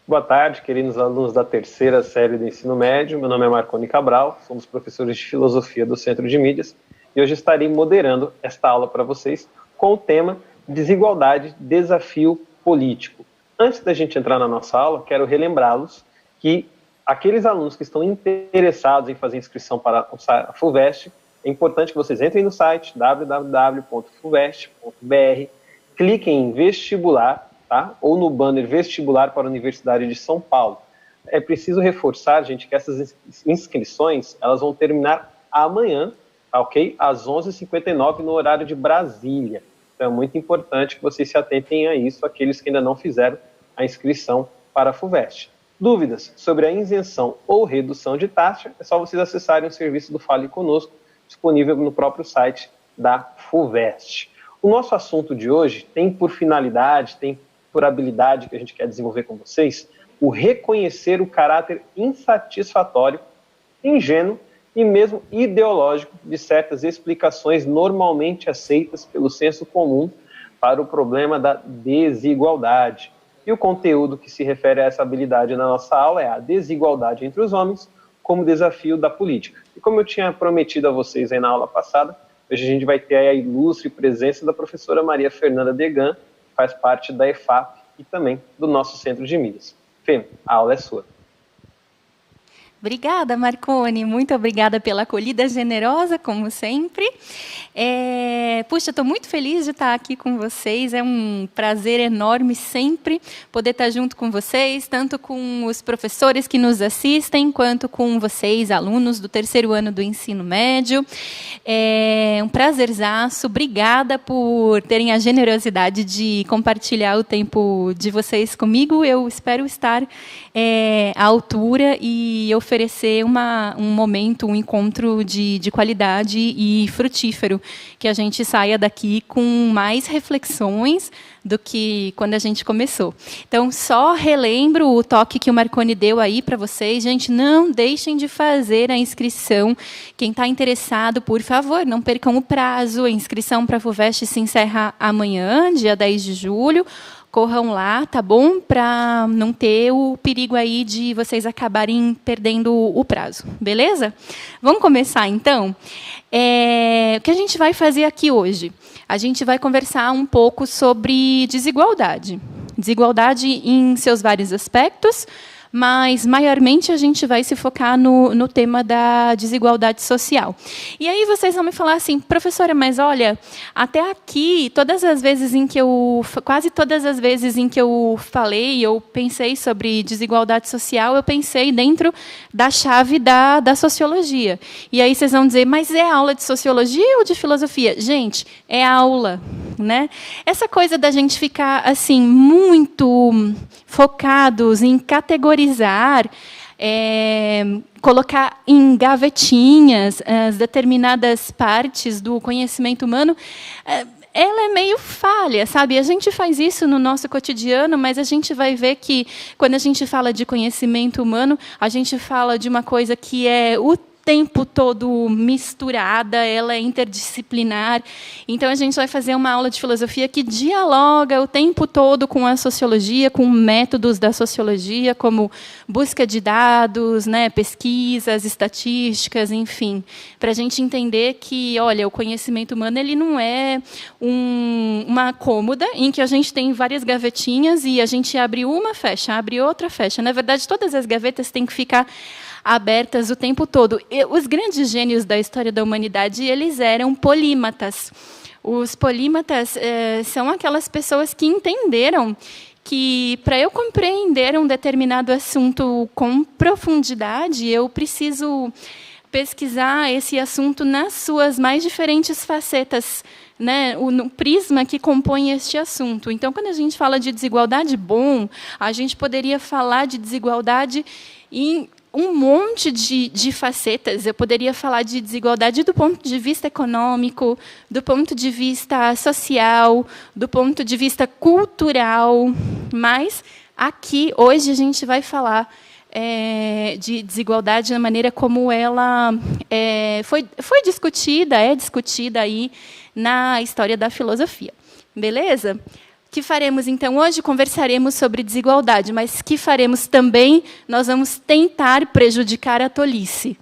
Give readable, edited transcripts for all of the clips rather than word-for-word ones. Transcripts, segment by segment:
Boa tarde, queridos alunos da terceira série do ensino médio. Meu nome é Marconi Cabral, somos professores de filosofia do Centro de Mídias e hoje estarei moderando esta aula para vocês com o tema Desigualdade, Desafio Político. Antes da gente entrar na nossa aula, quero relembrá-los que aqueles alunos que estão interessados em fazer inscrição para a FUVEST, é importante que vocês entrem no site www.fuvest.br, cliquem em vestibular, tá? Ou no banner vestibular para a Universidade de São Paulo. É preciso reforçar, gente, que essas inscrições elas vão terminar amanhã, tá, ok? Às 11h59 no horário de Brasília. Então é muito importante que vocês se atentem a isso, aqueles que ainda não fizeram a inscrição para a FUVEST. Dúvidas sobre a isenção ou redução de taxa, é só vocês acessarem o serviço do Fale Conosco, disponível no próprio site da FUVEST. O nosso assunto de hoje tem por finalidade, tem por habilidade que a gente quer desenvolver com vocês, o reconhecer o caráter insatisfatório, ingênuo e mesmo ideológico de certas explicações normalmente aceitas pelo senso comum para o problema da desigualdade. E o conteúdo que se refere a essa habilidade na nossa aula é a desigualdade entre os homens como desafio da política. E como eu tinha prometido a vocês aí na aula passada, hoje a gente vai ter aí a ilustre presença da professora Maria Fernanda Degan, que faz parte da EFAP e também do nosso Centro de Mídias. Fê, a aula é sua. Obrigada, Marconi. Muito obrigada pela acolhida generosa, como sempre. Puxa, estou muito feliz de estar aqui com vocês. É um prazer enorme sempre poder estar junto com vocês, tanto com os professores que nos assistem, quanto com vocês, alunos do terceiro ano do ensino médio. É um prazerzaço. Obrigada por terem a generosidade de compartilhar o tempo de vocês comigo. Eu espero estar à altura e oferecer um momento, um encontro de qualidade e frutífero, que a gente saia daqui com mais reflexões do que quando a gente começou. Então, só relembro o toque que o Marconi deu aí para vocês. Gente, não deixem de fazer a inscrição. Quem está interessado, por favor, não percam o prazo. A inscrição para a FUVEST se encerra amanhã, dia 10 de julho. Corram lá, tá bom? Para não ter o perigo aí de vocês acabarem perdendo o prazo, beleza? Vamos começar, então? O que a gente vai fazer aqui hoje? A gente vai conversar um pouco sobre desigualdade. Desigualdade em seus vários aspectos, mas, maiormente, a gente vai se focar no tema da desigualdade social. E aí vocês vão me falar assim, professora, mas olha, até aqui, quase todas as vezes em que eu falei, eu pensei sobre desigualdade social, eu pensei dentro da chave da sociologia. E aí vocês vão dizer, mas é aula de sociologia ou de filosofia? Gente, é aula, né? Essa coisa da gente ficar assim muito focados em categorizar, colocar em gavetinhas as determinadas partes do conhecimento humano, ela é meio falha, sabe? A gente faz isso no nosso cotidiano, mas a gente vai ver que, quando a gente fala de conhecimento humano, a gente fala de uma coisa que é o tempo todo misturada, ela é interdisciplinar. Então, a gente vai fazer uma aula de filosofia que dialoga o tempo todo com a sociologia, com métodos da sociologia, como busca de dados, né, pesquisas, estatísticas, enfim, para a gente entender que, olha, o conhecimento humano ele não é uma cômoda em que a gente tem várias gavetinhas e a gente abre uma, fecha, abre outra, fecha. Na verdade, todas as gavetas têm que ficar abertas o tempo todo. Os grandes gênios da história da humanidade, eles eram polímatas. Os polímatas são aquelas pessoas que entenderam que, para eu compreender um determinado assunto com profundidade, eu preciso pesquisar esse assunto nas suas mais diferentes facetas, né, no prisma que compõe este assunto. Então, quando a gente fala de desigualdade, a gente poderia falar de desigualdade em um monte de facetas. Eu poderia falar de desigualdade do ponto de vista econômico, do ponto de vista social, do ponto de vista cultural, mas aqui, hoje, a gente vai falar de desigualdade da maneira como ela foi discutida, é discutida aí na história da filosofia. Beleza? que faremos, então, hoje conversaremos sobre desigualdade, mas que faremos também, nós vamos tentar prejudicar a tolice.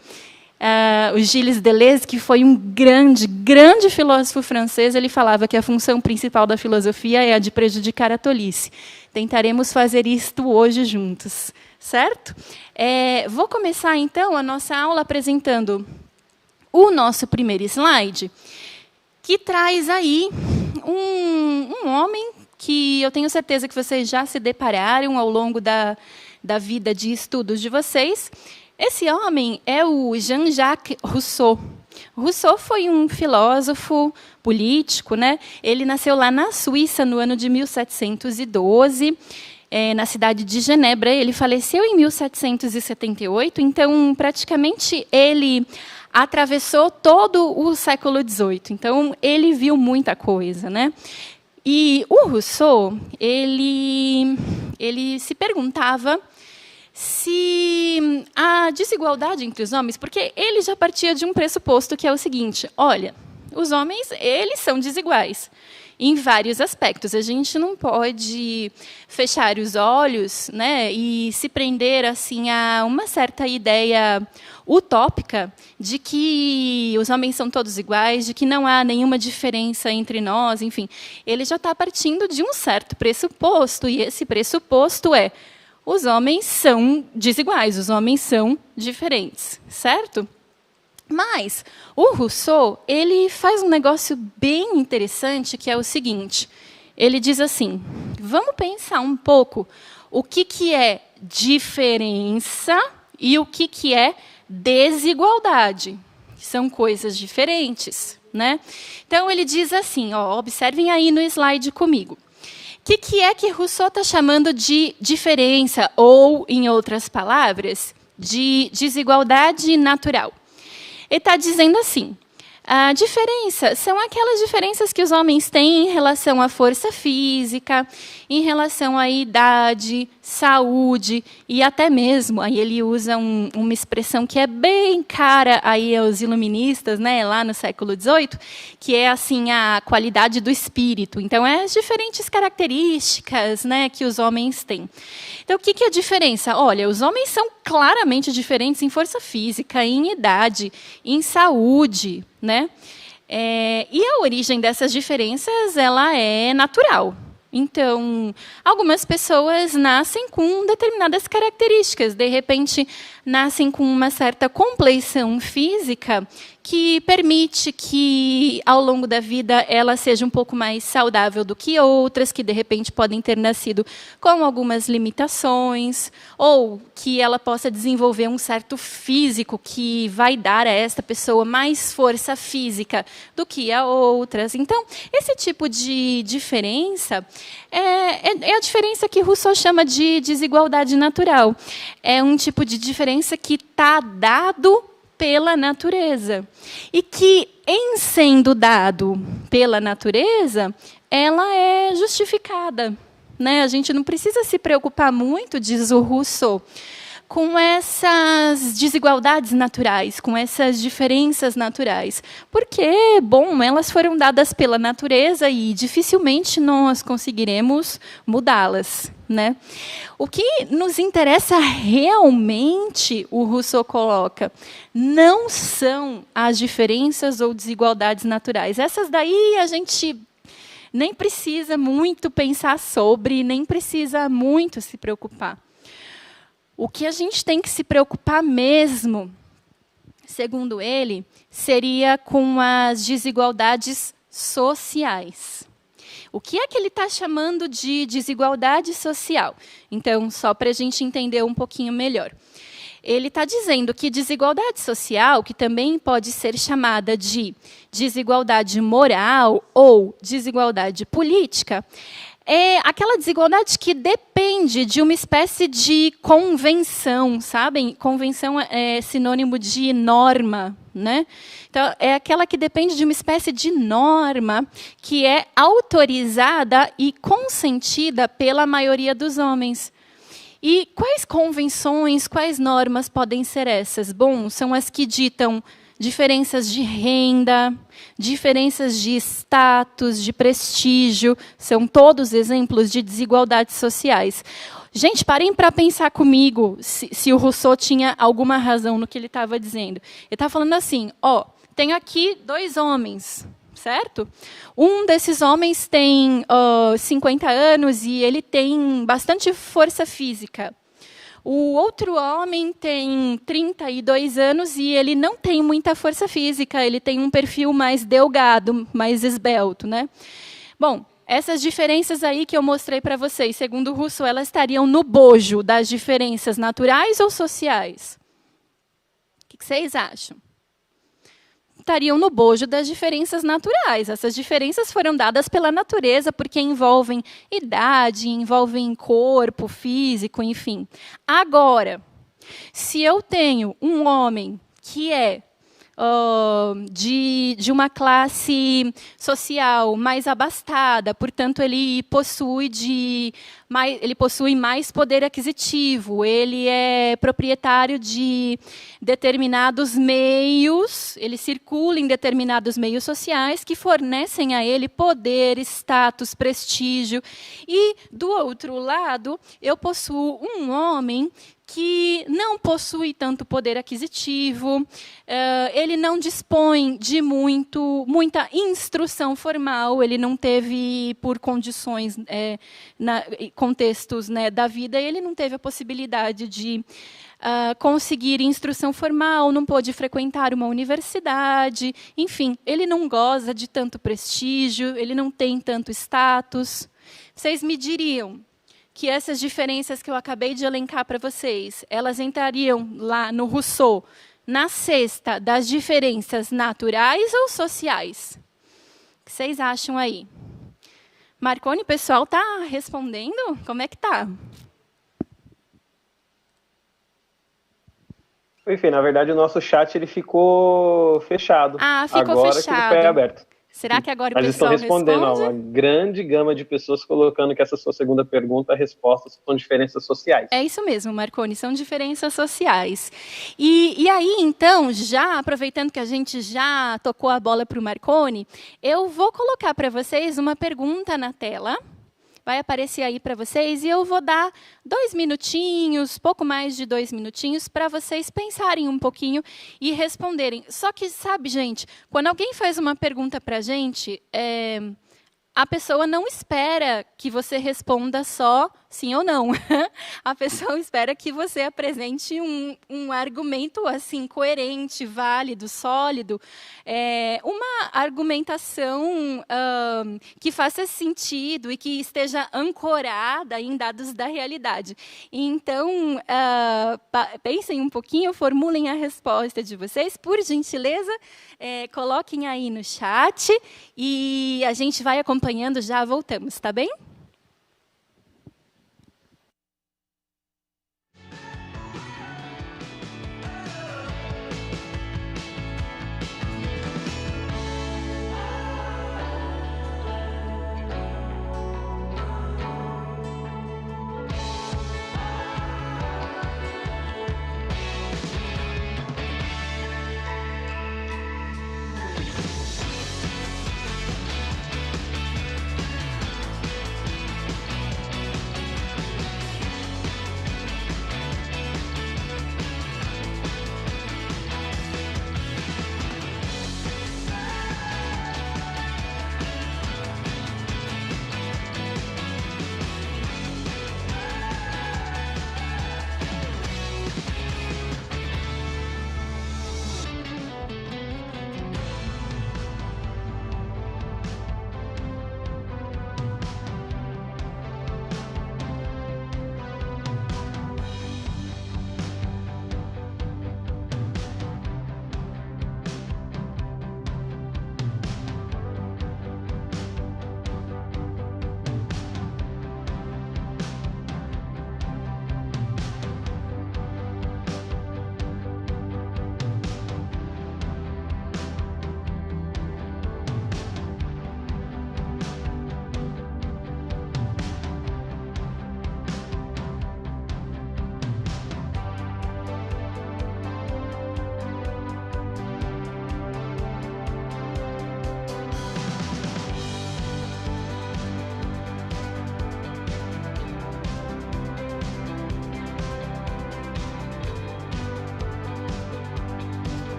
O Gilles Deleuze, que foi um grande, grande filósofo francês, ele falava que a função principal da filosofia é a de prejudicar a tolice. Tentaremos fazer isto hoje juntos, certo? Vou começar, então, a nossa aula apresentando o nosso primeiro slide, que traz aí um homem que eu tenho certeza que vocês já se depararam ao longo da vida de estudos de vocês. Esse homem é o Jean-Jacques Rousseau. Rousseau foi um filósofo político, né? Ele nasceu lá na Suíça no ano de 1712, na cidade de Genebra. Ele faleceu em 1778, então praticamente ele atravessou todo o século XVIII. Então ele viu muita coisa, né? E o Rousseau, ele se perguntava se a desigualdade entre os homens, porque ele já partia de um pressuposto que é o seguinte: olha, os homens, eles são desiguais em vários aspectos. A gente não pode fechar os olhos, né, e se prender assim a uma certa ideia utópica de que os homens são todos iguais, de que não há nenhuma diferença entre nós, enfim. Ele já está partindo de um certo pressuposto, e esse pressuposto é: os homens são desiguais, os homens são diferentes, certo? Mas o Rousseau, ele faz um negócio bem interessante, que é o seguinte: ele diz assim, vamos pensar um pouco o que é diferença e o que é desigualdade. São coisas diferentes, né? Então, ele diz assim, observem aí no slide comigo. O que é que Rousseau está chamando de diferença, ou, em outras palavras, de desigualdade natural? Ele está dizendo assim: a diferença são aquelas diferenças que os homens têm em relação à força física, em relação à idade, saúde e até mesmo, aí ele usa uma expressão que é bem cara aí aos iluministas, né, lá no século XVIII, que é assim a qualidade do espírito. Então, as diferentes características, né, que os homens têm. Então, o que é a diferença? Olha, os homens são claramente diferentes em força física, em idade, em saúde, né? E a origem dessas diferenças, ela é natural. Então, algumas pessoas nascem com determinadas características. De repente, nascem com uma certa compleição física que permite que, ao longo da vida, ela seja um pouco mais saudável do que outras, que, de repente, podem ter nascido com algumas limitações, ou que ela possa desenvolver um certo físico que vai dar a esta pessoa mais força física do que a outras. Então, esse tipo de diferença é a diferença que Rousseau chama de desigualdade natural. É um tipo de diferença que está dado pela natureza. E que, em sendo dado pela natureza, ela é justificada, né? A gente não precisa se preocupar muito, diz o Rousseau, com essas desigualdades naturais, com essas diferenças naturais. Porque, bom, elas foram dadas pela natureza e dificilmente nós conseguiremos mudá-las, né? O que nos interessa realmente, o Rousseau coloca, não são as diferenças ou desigualdades naturais. Essas daí a gente nem precisa muito pensar sobre, nem precisa muito se preocupar. O que a gente tem que se preocupar mesmo, segundo ele, seria com as desigualdades sociais. O que é que ele está chamando de desigualdade social? Então, só para a gente entender um pouquinho melhor. Ele está dizendo que desigualdade social, que também pode ser chamada de desigualdade moral ou desigualdade política, é aquela desigualdade que depende de uma espécie de convenção, sabem? Convenção é sinônimo de norma, né? Então, é aquela que depende de uma espécie de norma que é autorizada e consentida pela maioria dos homens. E quais convenções, quais normas podem ser essas? Bom, são as que ditam diferenças de renda, diferenças de status, de prestígio, são todos exemplos de desigualdades sociais. Gente, parem para pensar comigo se o Rousseau tinha alguma razão no que ele estava dizendo. Ele estava falando assim, ó, tem aqui 2 homens, certo? Um desses homens tem 50 anos e ele tem bastante força física. O outro homem tem 32 anos e ele não tem muita força física, ele tem um perfil mais delgado, mais esbelto, né? Bom, essas diferenças aí que eu mostrei para vocês, segundo Rousseau, elas estariam no bojo das diferenças naturais ou sociais? O que vocês acham? Estariam no bojo das diferenças naturais. Essas diferenças foram dadas pela natureza, porque envolvem idade, envolvem corpo, físico, enfim. Agora, se eu tenho um homem que é de uma classe social mais abastada, portanto, ele possui mais poder aquisitivo, ele é proprietário de determinados meios, ele circula em determinados meios sociais que fornecem a ele poder, status, prestígio. E, do outro lado, eu possuo um homem que não possui tanto poder aquisitivo, ele não dispõe de muita instrução formal, ele não teve, por condições, contextos, né, da vida, ele não teve a possibilidade de conseguir instrução formal, não pôde frequentar uma universidade, enfim, ele não goza de tanto prestígio, ele não tem tanto status. Vocês me diriam que essas diferenças que eu acabei de elencar para vocês, elas entrariam lá no Rousseau, na cesta das diferenças naturais ou sociais? O que vocês acham aí? Marconi, o pessoal está respondendo? Como é que está? Enfim, na verdade, o nosso chat ele ficou fechado. Ah, ficou agora fechado. Que ele foi aberto. Será que agora o Mas pessoal estão respondendo, responde? uma grande gama de pessoas colocando que essa sua segunda pergunta, a resposta são diferenças sociais. É isso mesmo, Marconi, são diferenças sociais. E aí, então, já aproveitando que a gente já tocou a bola para o Marconi, eu vou colocar para vocês uma pergunta na tela. Vai aparecer aí para vocês e eu vou dar 2 minutinhos, pouco mais de 2 minutinhos, para vocês pensarem um pouquinho e responderem. Só que, sabe, gente, quando alguém faz uma pergunta para a gente, a pessoa não espera que você responda só sim ou não. A pessoa espera que você apresente um argumento assim coerente, válido, sólido, uma argumentação que faça sentido e que esteja ancorada em dados da realidade. Então, pensem um pouquinho, formulem a resposta de vocês, por gentileza, coloquem aí no chat e a gente vai acompanhando, já voltamos, tá bem?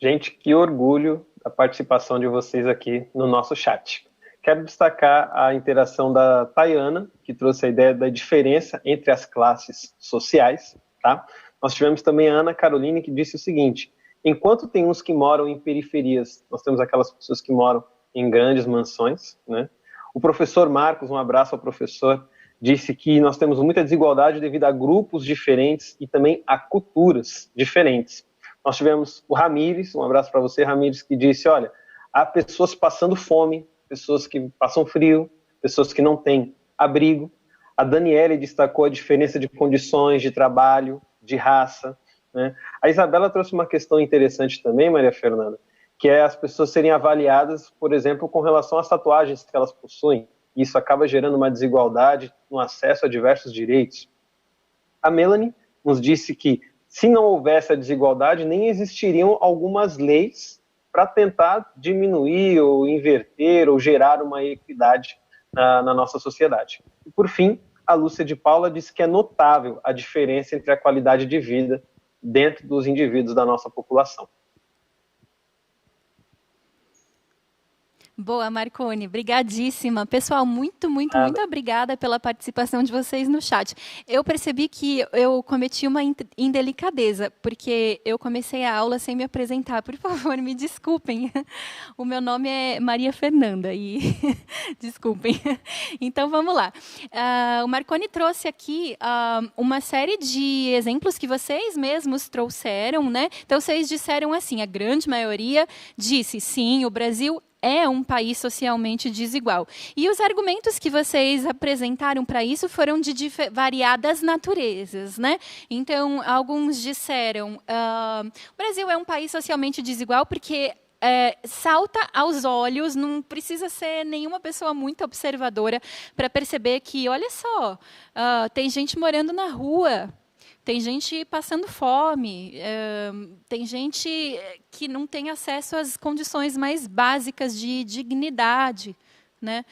Gente, que orgulho a participação de vocês aqui no nosso chat. Quero destacar a interação da Tayana, que trouxe a ideia da diferença entre as classes sociais, tá? Nós tivemos também a Ana Caroline, que disse o seguinte: enquanto tem uns que moram em periferias, nós temos aquelas pessoas que moram em grandes mansões, né? O professor Marcos, um abraço ao professor, disse que nós temos muita desigualdade devido a grupos diferentes e também a culturas diferentes. Nós tivemos o Ramires, um abraço para você, Ramires, que disse, olha, há pessoas passando fome, pessoas que passam frio, pessoas que não têm abrigo. A Daniele destacou a diferença de condições de trabalho, de raça, né? A Isabela trouxe uma questão interessante também, Maria Fernanda, que é as pessoas serem avaliadas, por exemplo, com relação às tatuagens que elas possuem. Isso acaba gerando uma desigualdade no acesso a diversos direitos. A Melanie nos disse que, se não houvesse a desigualdade, nem existiriam algumas leis para tentar diminuir ou inverter ou gerar uma equidade na nossa sociedade. E, por fim, a Lúcia de Paula disse que é notável a diferença entre a qualidade de vida dentro dos indivíduos da nossa população. Boa, Marcone, brigadíssima. Pessoal, muito obrigada pela participação de vocês no chat. Eu percebi que eu cometi uma indelicadeza, porque eu comecei a aula sem me apresentar. Por favor, me desculpem. O meu nome é Maria Fernanda e desculpem. Então, vamos lá. O Marcone trouxe aqui uma série de exemplos que vocês mesmos trouxeram, né? Então, vocês disseram assim, a grande maioria disse, sim, o Brasil é um país socialmente desigual. E os argumentos que vocês apresentaram para isso foram de variadas naturezas, né? Então, alguns disseram, o Brasil é um país socialmente desigual porque salta aos olhos, não precisa ser nenhuma pessoa muito observadora para perceber que, olha só, tem gente morando na rua, tem gente passando fome, tem gente que não tem acesso às condições mais básicas de dignidade, né?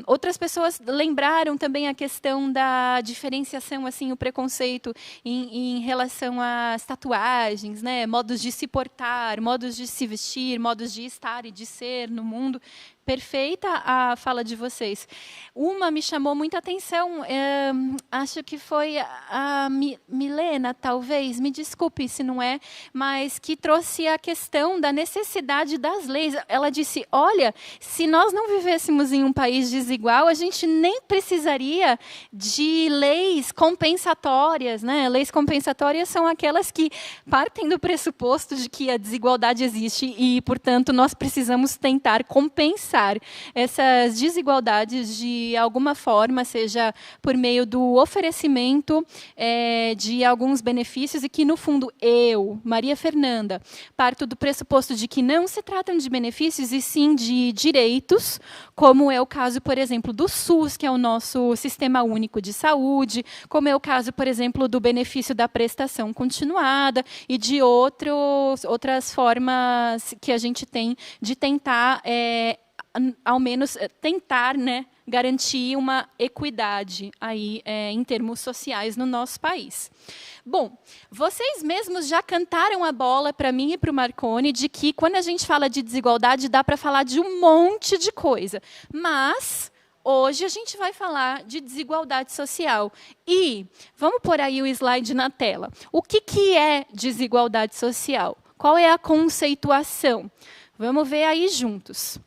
Outras pessoas lembraram também a questão da diferenciação, assim, o preconceito em relação às tatuagens, né? Modos de se portar, modos de se vestir, modos de estar e de ser no mundo. Perfeita a fala de vocês. Uma me chamou muita atenção, acho que foi a Milena, talvez, me desculpe se não é, mas que trouxe a questão da necessidade das leis. Ela disse, olha, se nós não vivêssemos em um país desigual, a gente nem precisaria de leis compensatórias, né? Leis compensatórias são aquelas que partem do pressuposto de que a desigualdade existe e, portanto, nós precisamos tentar compensar essas desigualdades de alguma forma, seja por meio do oferecimento de alguns benefícios e que, no fundo, eu, Maria Fernanda, parto do pressuposto de que não se tratam de benefícios e sim de direitos, como é o caso, por exemplo, do SUS, que é o nosso Sistema Único de Saúde, como é o caso, por exemplo, do benefício da prestação continuada e de outras formas que a gente tem de tentar ao menos tentar, né, garantir uma equidade aí, em termos sociais no nosso país. Bom, vocês mesmos já cantaram a bola para mim e para o Marcone de que quando a gente fala de desigualdade dá para falar de um monte de coisa, mas hoje a gente vai falar de desigualdade social. E vamos pôr aí o slide na tela. O que é desigualdade social? Qual é a conceituação? Vamos ver aí juntos.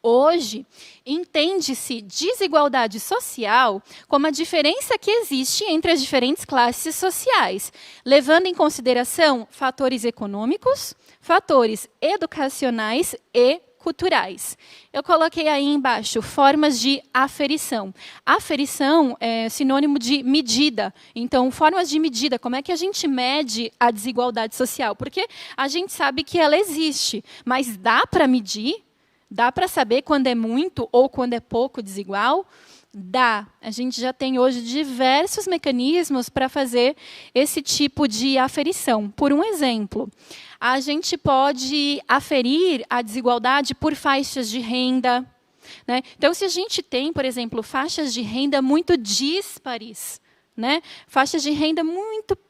Hoje, entende-se desigualdade social como a diferença que existe entre as diferentes classes sociais, levando em consideração fatores econômicos, fatores educacionais e culturais. Eu coloquei aí embaixo formas de aferição. Aferição é sinônimo de medida. Então, formas de medida, como é que a gente mede a desigualdade social? Porque a gente sabe que ela existe, mas dá para medir? Dá para saber quando é muito ou quando é pouco desigual? Dá. A gente já tem hoje diversos mecanismos para fazer esse tipo de aferição. Por um exemplo, a gente pode aferir a desigualdade por faixas de renda, né? Então, se a gente tem, por exemplo, faixas de renda muito díspares, né? Faixas de renda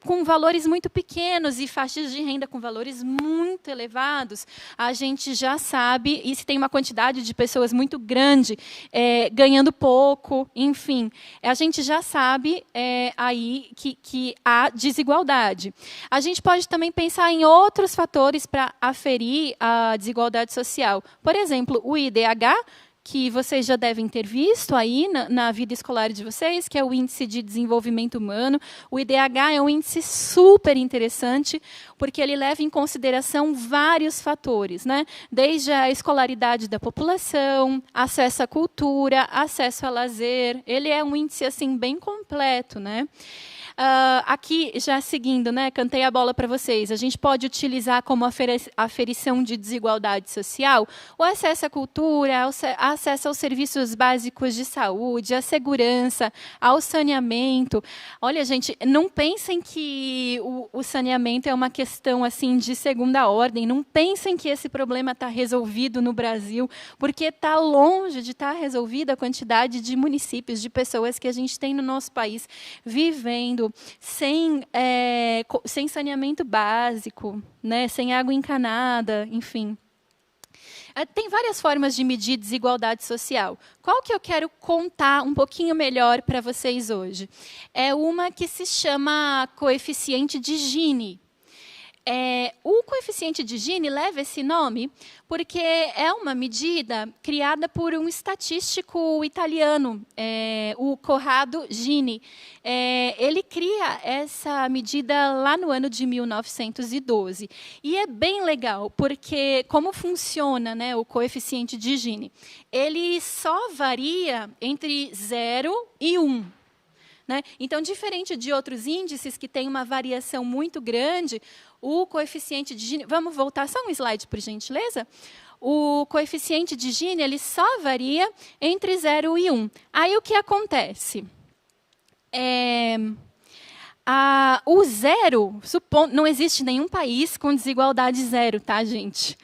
com valores muito pequenos e faixas de renda com valores muito elevados, a gente já sabe, e se tem uma quantidade de pessoas muito grande ganhando pouco, enfim, a gente já sabe aí que há desigualdade. A gente pode também pensar em outros fatores para aferir a desigualdade social. Por exemplo, o IDH, que vocês já devem ter visto aí na vida escolar de vocês, que é o Índice de Desenvolvimento Humano. O IDH é um índice super interessante, porque ele leva em consideração vários fatores, né? Desde a escolaridade da população, acesso à cultura, acesso a lazer. Ele é um índice assim, bem completo, né? Aqui, já seguindo, né, cantei a bola para vocês, a gente pode utilizar como aferição de desigualdade social o acesso à cultura, acesso aos serviços básicos de saúde, à segurança, ao saneamento. Olha, gente, não pensem que o saneamento é uma questão assim de segunda ordem, não pensem que esse problema está resolvido no Brasil, porque está longe de estar resolvida a quantidade de municípios, de pessoas que a gente tem no nosso país vivendo sem saneamento básico, né, sem água encanada, enfim. Tem várias formas de medir desigualdade social. Qual que eu quero contar um pouquinho melhor para vocês hoje? É uma que se chama coeficiente de Gini. O coeficiente de Gini leva esse nome porque é uma medida criada por um estatístico italiano, o Corrado Gini. Ele cria essa medida lá no ano de 1912. E é bem legal, porque como funciona, né, o coeficiente de Gini? Ele só varia entre 0 e 1. Né? Então, diferente de outros índices que têm uma variação muito grande, o coeficiente de Gini... Vamos voltar só um slide, por gentileza? O coeficiente de Gini ele só varia entre 0 e 1. Aí, o que acontece? O zero, não existe nenhum país com desigualdade zero, tá, gente?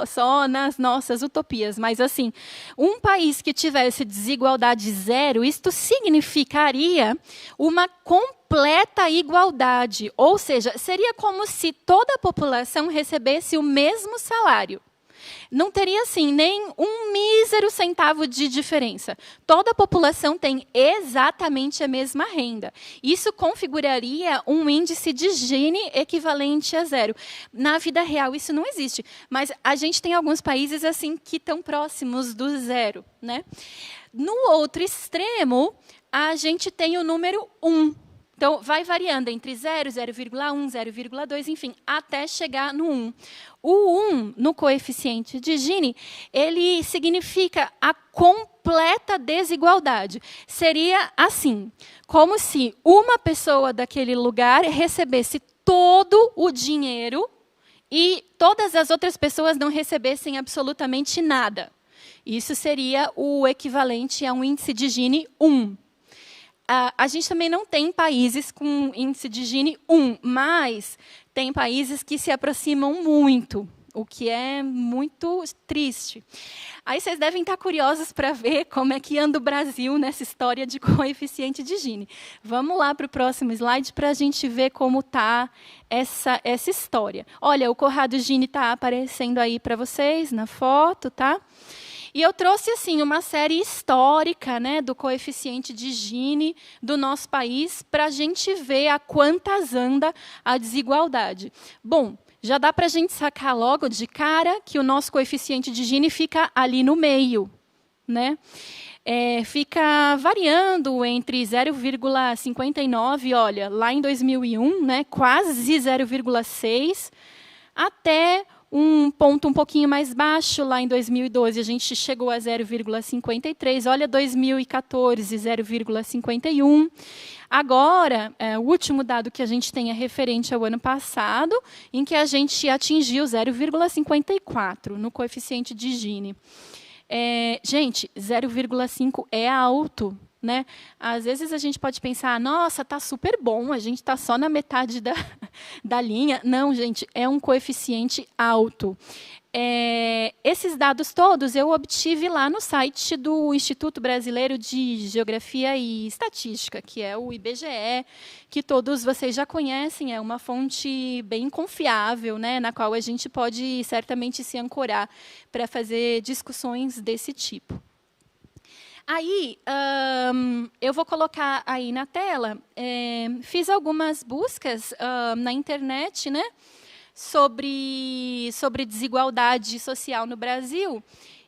Só nas nossas utopias. Mas, assim, um país que tivesse desigualdade zero, isto significaria uma completa igualdade. Ou seja, seria como se toda a população recebesse o mesmo salário. Não teria, assim, nem um mísero centavo de diferença. Toda a população tem exatamente a mesma renda. Isso configuraria um índice de Gini equivalente a 0. Na vida real, isso não existe. Mas a gente tem alguns países assim que estão próximos do 0. Né? No outro extremo, a gente tem o número 1. Então, vai variando entre 0, 0,1, 0,2, enfim, até chegar no 1. O 1, no coeficiente de Gini, ele significa a completa desigualdade. Seria assim, como se uma pessoa daquele lugar recebesse todo o dinheiro e todas as outras pessoas não recebessem absolutamente nada. Isso seria o equivalente a um índice de Gini 1. A gente também não tem países com índice de Gini 1, mas tem países que se aproximam muito, o que é muito triste. Aí vocês devem estar curiosos para ver como é que anda o Brasil nessa história de coeficiente de Gini. Vamos lá para o próximo slide para a gente ver como está essa história. Olha, o Corrado Gini está aparecendo aí para vocês na foto, tá? E eu trouxe assim uma série histórica, né, do coeficiente de Gini do nosso país para a gente ver a quantas anda a desigualdade. Bom, já dá para a gente sacar logo de cara que o nosso coeficiente de Gini fica ali no meio, né? Fica variando entre 0,59, olha, lá em 2001, né, quase 0,6, até um ponto um pouquinho mais baixo, lá em 2012, a gente chegou a 0,53. Olha, 2014, 0,51. Agora, o último dado que a gente tem é referente ao ano passado, em que a gente atingiu 0,54 no coeficiente de Gini. Gente, 0,5 é alto, né? Às vezes a gente pode pensar, nossa, está super bom, a gente está só na metade da linha. Não, gente, é um coeficiente alto. Esses dados todos eu obtive lá no site do Instituto Brasileiro de Geografia e Estatística, que é o IBGE, que todos vocês já conhecem, é uma fonte bem confiável, né, na qual a gente pode certamente se ancorar para fazer discussões desse tipo. Aí, eu vou colocar aí na tela, fiz algumas buscas na internet, né, sobre desigualdade social no Brasil,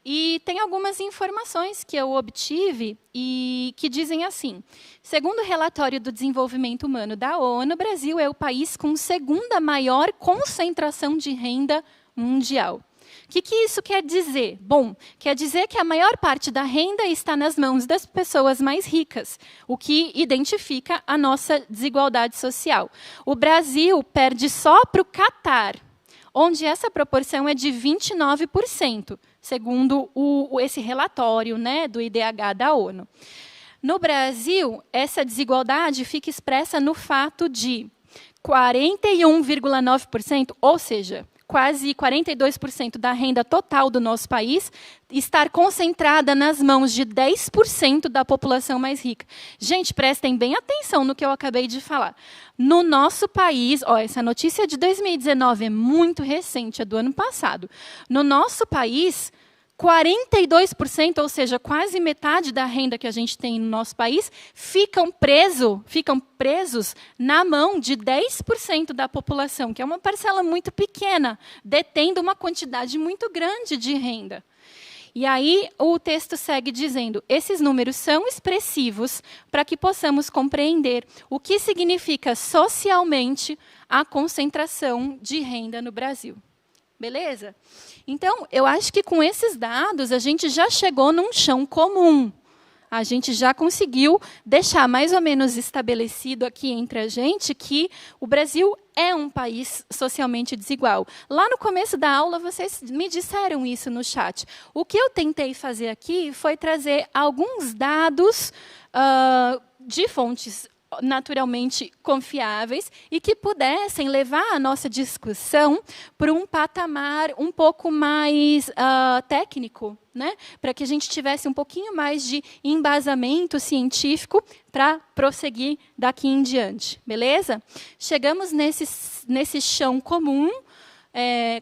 e tem algumas informações que eu obtive e que dizem assim: segundo o relatório do desenvolvimento humano da ONU, o Brasil é o país com segunda maior concentração de renda mundial. O que isso quer dizer? Bom, quer dizer que a maior parte da renda está nas mãos das pessoas mais ricas, o que identifica a nossa desigualdade social. O Brasil perde só para o Catar, onde essa proporção é de 29%, segundo esse relatório, né, do IDH da ONU. No Brasil, essa desigualdade fica expressa no fato de 41,9%, ou seja, quase 42% da renda total do nosso país estar concentrada nas mãos de 10% da população mais rica. Gente, prestem bem atenção no que eu acabei de falar. No nosso país, essa notícia é de 2019, é muito recente, é do ano passado. No nosso país, 42%, ou seja, quase metade da renda que a gente tem no nosso país, ficam presos na mão de 10% da população, que é uma parcela muito pequena, detendo uma quantidade muito grande de renda. E aí o texto segue dizendo: esses números são expressivos para que possamos compreender o que significa socialmente a concentração de renda no Brasil. Beleza? Então, eu acho que com esses dados a gente já chegou num chão comum. A gente já conseguiu deixar mais ou menos estabelecido aqui entre a gente que o Brasil é um país socialmente desigual. Lá no começo da aula, vocês me disseram isso no chat. O que eu tentei fazer aqui foi trazer alguns dados de fontes naturalmente confiáveis e que pudessem levar a nossa discussão para um patamar um pouco mais técnico, né? Para que a gente tivesse um pouquinho mais de embasamento científico para prosseguir daqui em diante, beleza? Chegamos nesse chão comum,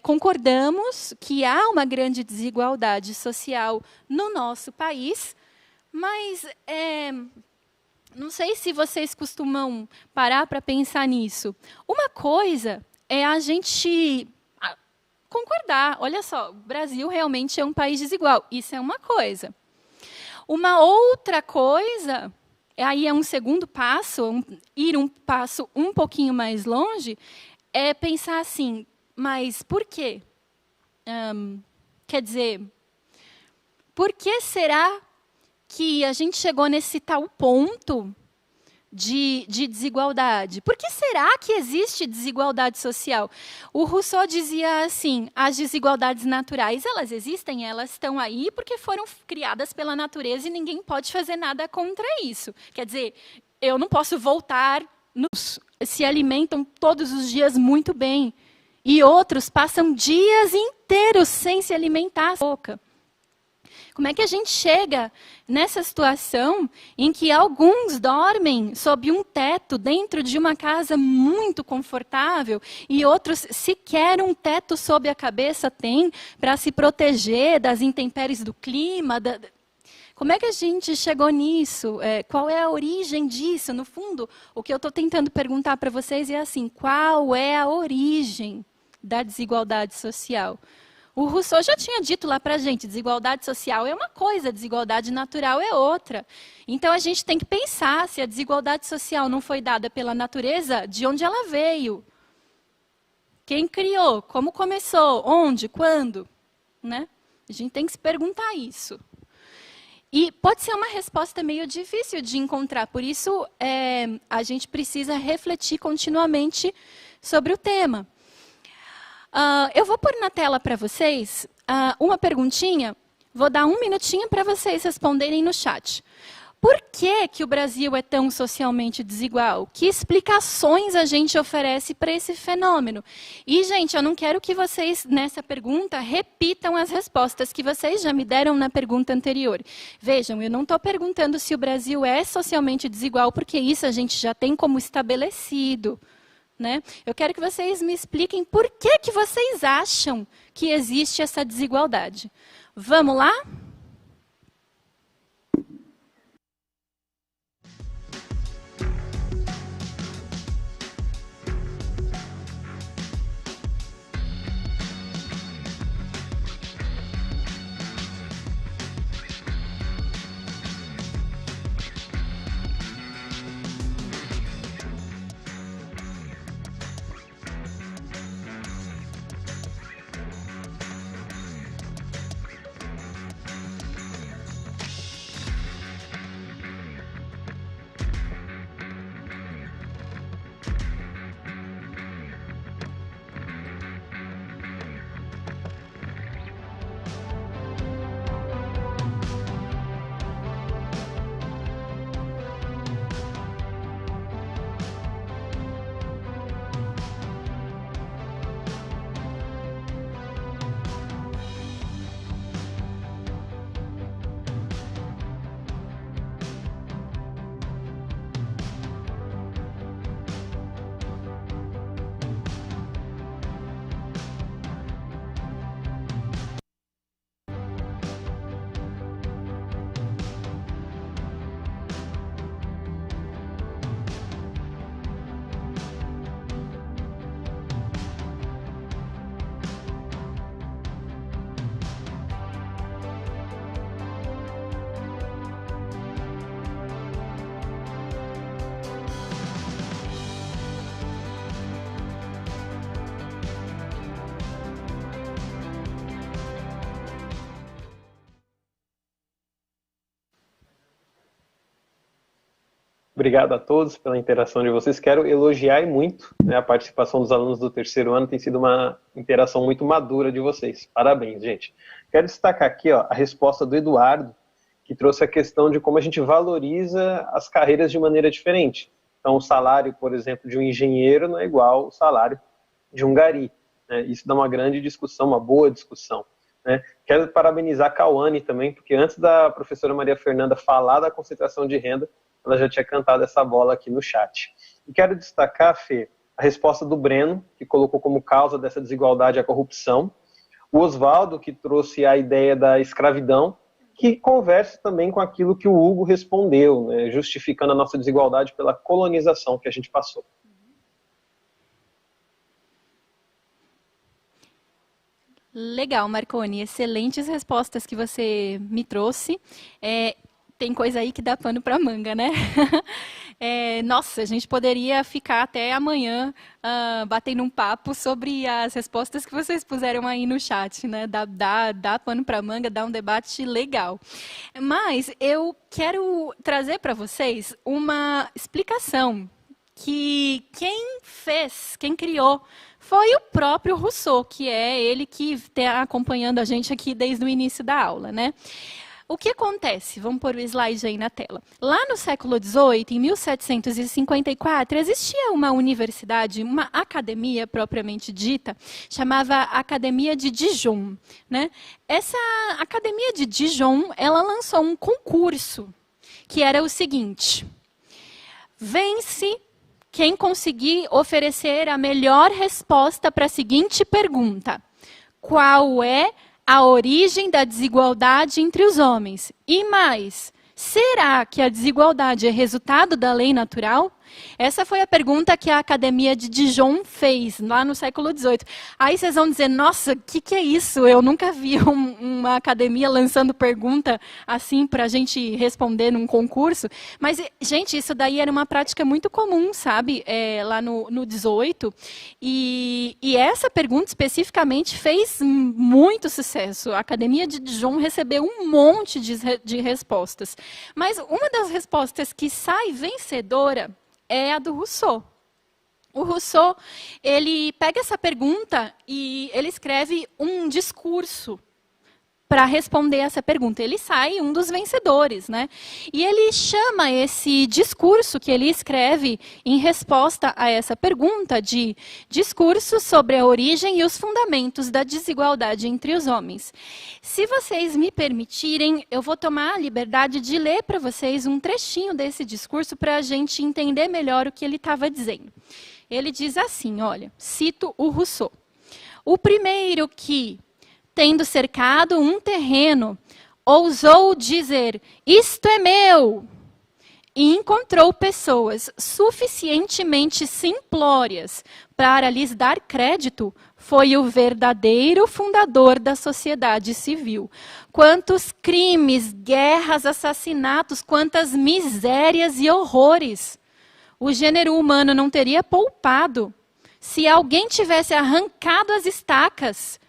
concordamos que há uma grande desigualdade social no nosso país, mas não sei se vocês costumam parar para pensar nisso. Uma coisa é a gente concordar. Olha só, o Brasil realmente é um país desigual. Isso é uma coisa. Uma outra coisa, aí é um segundo passo, ir um passo um pouquinho mais longe, é pensar assim, mas por quê? Quer dizer, por que será que a gente chegou nesse tal ponto de desigualdade? Por que será que existe desigualdade social? O Rousseau dizia assim, as desigualdades naturais, elas existem, elas estão aí porque foram criadas pela natureza e ninguém pode fazer nada contra isso. Quer dizer, eu não posso voltar, se alimentam todos os dias muito bem, e outros passam dias inteiros sem se alimentar. Como é que a gente chega nessa situação em que alguns dormem sob um teto dentro de uma casa muito confortável e outros sequer um teto sob a cabeça têm para se proteger das intempéries do clima? Como é que a gente chegou nisso? Qual é a origem disso? No fundo, o que eu estou tentando perguntar para vocês é assim, qual é a origem da desigualdade social? O Rousseau já tinha dito lá para a gente, desigualdade social é uma coisa, desigualdade natural é outra. Então, a gente tem que pensar se a desigualdade social não foi dada pela natureza, de onde ela veio. Quem criou? Como começou? Onde? Quando? Né? A gente tem que se perguntar isso. E pode ser uma resposta meio difícil de encontrar, por isso a gente precisa refletir continuamente sobre o tema. Eu vou pôr na tela para vocês uma perguntinha, vou dar um minutinho para vocês responderem no chat. por que que o Brasil é tão socialmente desigual? Que explicações a gente oferece para esse fenômeno? E, gente, eu não quero que vocês, nessa pergunta, repitam as respostas que vocês já me deram na pergunta anterior. Vejam, eu não estou perguntando se o Brasil é socialmente desigual, porque isso a gente já tem como estabelecido. Né? Eu quero que vocês me expliquem por que que vocês acham que existe essa desigualdade. Vamos lá? Obrigado a todos pela interação de vocês. Quero elogiar e muito, né, a participação dos alunos do terceiro ano. Tem sido uma interação muito madura de vocês. Parabéns, gente. Quero destacar aqui a resposta do Eduardo, que trouxe a questão de como a gente valoriza as carreiras de maneira diferente. Então, o salário, por exemplo, de um engenheiro não é igual ao salário de um gari. Né? Isso dá uma grande discussão, uma boa discussão. Né? Quero parabenizar a Cauane também, porque antes da professora Maria Fernanda falar da concentração de renda, ela já tinha cantado essa bola aqui no chat. E quero destacar, Fê, a resposta do Breno, que colocou como causa dessa desigualdade a corrupção, o Oswaldo, que trouxe a ideia da escravidão, que conversa também com aquilo que o Hugo respondeu, né, justificando a nossa desigualdade pela colonização que a gente passou. Legal, Marconi. Excelentes respostas que você me trouxe. Tem coisa aí que dá pano para manga, né? Nossa, a gente poderia ficar até amanhã batendo um papo sobre as respostas que vocês puseram aí no chat, né? Dá pano para manga, dá um debate legal. Mas eu quero trazer para vocês uma explicação que quem criou foi o próprio Rousseau, que é ele que está acompanhando a gente aqui desde o início da aula, né? O que acontece? Vamos pôr o slide aí na tela. Lá no século XVIII, em 1754, existia uma universidade, uma academia propriamente dita, chamava Academia de Dijon. Né? Essa Academia de Dijon, ela lançou um concurso, que era o seguinte: vence quem conseguir oferecer a melhor resposta para a seguinte pergunta: qual é a origem da desigualdade entre os homens? E mais, será que a desigualdade é resultado da lei natural? Essa foi a pergunta que a Academia de Dijon fez, lá no século XVIII. Aí vocês vão dizer, nossa, o que é isso? Eu nunca vi uma academia lançando pergunta assim para a gente responder num concurso. Mas, gente, isso daí era uma prática muito comum, sabe? Lá no XVIII. E essa pergunta especificamente fez muito sucesso. A Academia de Dijon recebeu um monte de respostas. Mas uma das respostas que sai vencedora é a do Rousseau. O Rousseau, ele pega essa pergunta e ele escreve um discurso para responder essa pergunta. Ele sai um dos vencedores, né? E ele chama esse discurso que ele escreve em resposta a essa pergunta de discurso sobre a origem e os fundamentos da desigualdade entre os homens. Se vocês me permitirem, eu vou tomar a liberdade de ler para vocês um trechinho desse discurso para a gente entender melhor o que ele estava dizendo. Ele diz assim, olha, cito o Rousseau. O primeiro que, tendo cercado um terreno, ousou dizer, isto é meu, e encontrou pessoas suficientemente simplórias para lhes dar crédito, foi o verdadeiro fundador da sociedade civil. Quantos crimes, guerras, assassinatos, quantas misérias e horrores o gênero humano não teria poupado se alguém tivesse arrancado as estacas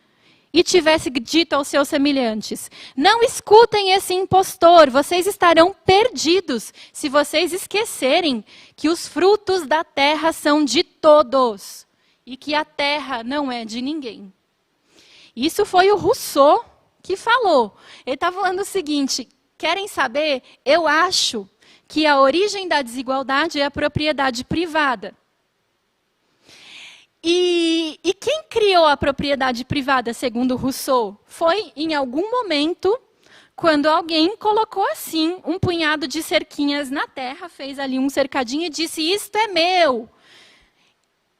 e tivesse dito aos seus semelhantes, não escutem esse impostor, vocês estarão perdidos se vocês esquecerem que os frutos da terra são de todos e que a terra não é de ninguém. Isso foi o Rousseau que falou. Ele está falando o seguinte, querem saber? Eu acho que a origem da desigualdade é a propriedade privada. E quem criou a propriedade privada, segundo Rousseau, foi em algum momento, quando alguém colocou assim, um punhado de cerquinhas na terra, fez ali um cercadinho e disse, isto é meu.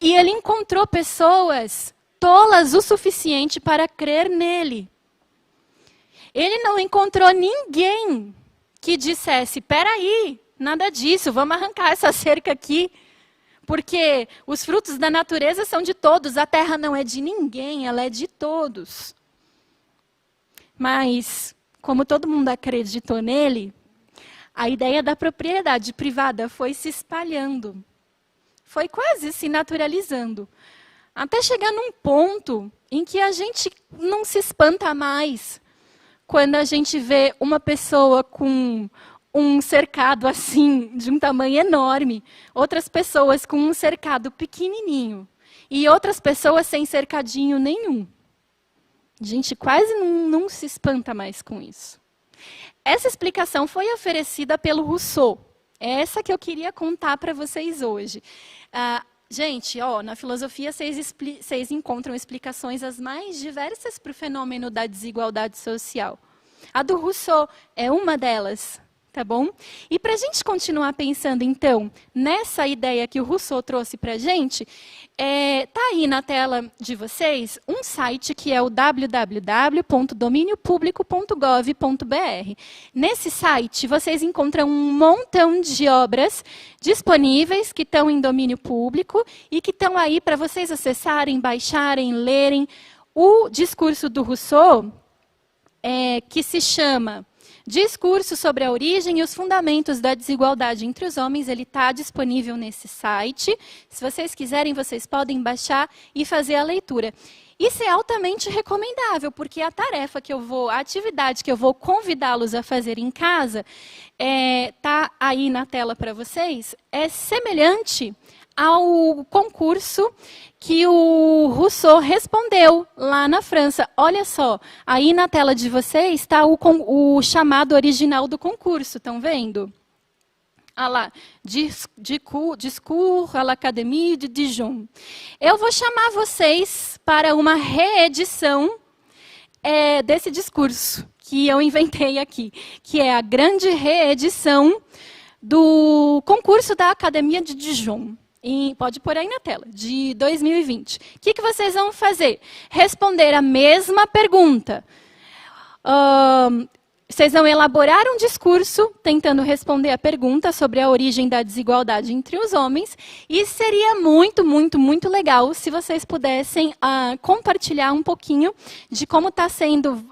E ele encontrou pessoas tolas o suficiente para crer nele. Ele não encontrou ninguém que dissesse, peraí, nada disso, vamos arrancar essa cerca aqui. Porque os frutos da natureza são de todos, a terra não é de ninguém, ela é de todos. Mas, como todo mundo acreditou nele, a ideia da propriedade privada foi se espalhando. Foi quase se naturalizando. Até chegar num ponto em que a gente não se espanta mais quando a gente vê uma pessoa com um cercado assim, de um tamanho enorme, outras pessoas com um cercado pequenininho, e outras pessoas sem cercadinho nenhum. A gente quase não se espanta mais com isso. Essa explicação foi oferecida pelo Rousseau. É essa que eu queria contar para vocês hoje. Gente, na filosofia vocês encontram explicações as mais diversas para o fenômeno da desigualdade social. A do Rousseau é uma delas. Tá bom? E para a gente continuar pensando, então, nessa ideia que o Rousseau trouxe para a gente, tá aí na tela de vocês um site que é o www.dominiopublico.gov.br. Nesse site, vocês encontram um montão de obras disponíveis que estão em domínio público e que estão aí para vocês acessarem, baixarem, lerem. O discurso do Rousseau, que se chama Discurso sobre a origem e os fundamentos da desigualdade entre os homens, ele está disponível nesse site. Se vocês quiserem, vocês podem baixar e fazer a leitura. Isso é altamente recomendável, porque a atividade que eu vou convidá-los a fazer em casa, está aí na tela para vocês, é semelhante ao concurso que o Rousseau respondeu lá na França. Olha só, aí na tela de vocês está o chamado original do concurso, estão vendo? Ah lá, Discours à l'Académie de Dijon. Eu vou chamar vocês para uma reedição desse discurso que eu inventei aqui, que é a grande reedição do concurso da Academia de Dijon. Pode pôr aí na tela, de 2020. O que vocês vão fazer? Responder a mesma pergunta. Vocês vão elaborar um discurso tentando responder a pergunta sobre a origem da desigualdade entre os homens. E seria muito, muito, muito legal se vocês pudessem compartilhar um pouquinho de como está sendo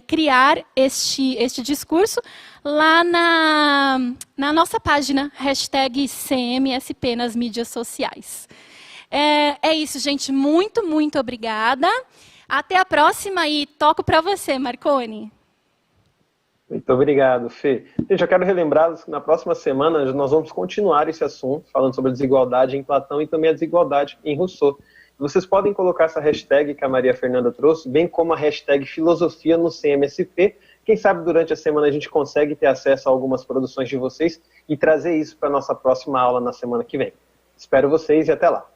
criar este discurso lá na nossa página, #CMSP nas mídias sociais. É isso, gente. Muito, muito obrigada. Até a próxima e toco para você, Marconi. Muito obrigado, Fê. Gente, eu quero relembrar que na próxima semana nós vamos continuar esse assunto, falando sobre a desigualdade em Platão e também a desigualdade em Rousseau. Vocês podem colocar essa hashtag que a Maria Fernanda trouxe, bem como a hashtag filosofia no CMSP. Quem sabe durante a semana a gente consegue ter acesso a algumas produções de vocês e trazer isso para a nossa próxima aula na semana que vem. Espero vocês e até lá.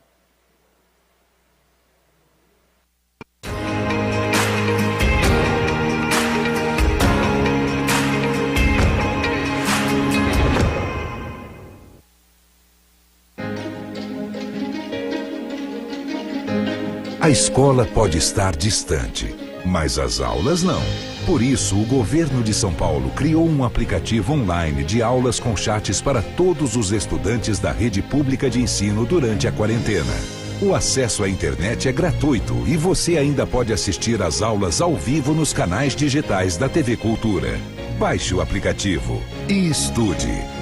A escola pode estar distante, mas as aulas não. Por isso, o governo de São Paulo criou um aplicativo online de aulas com chats para todos os estudantes da rede pública de ensino durante a quarentena. O acesso à internet é gratuito e você ainda pode assistir às aulas ao vivo nos canais digitais da TV Cultura. Baixe o aplicativo e estude.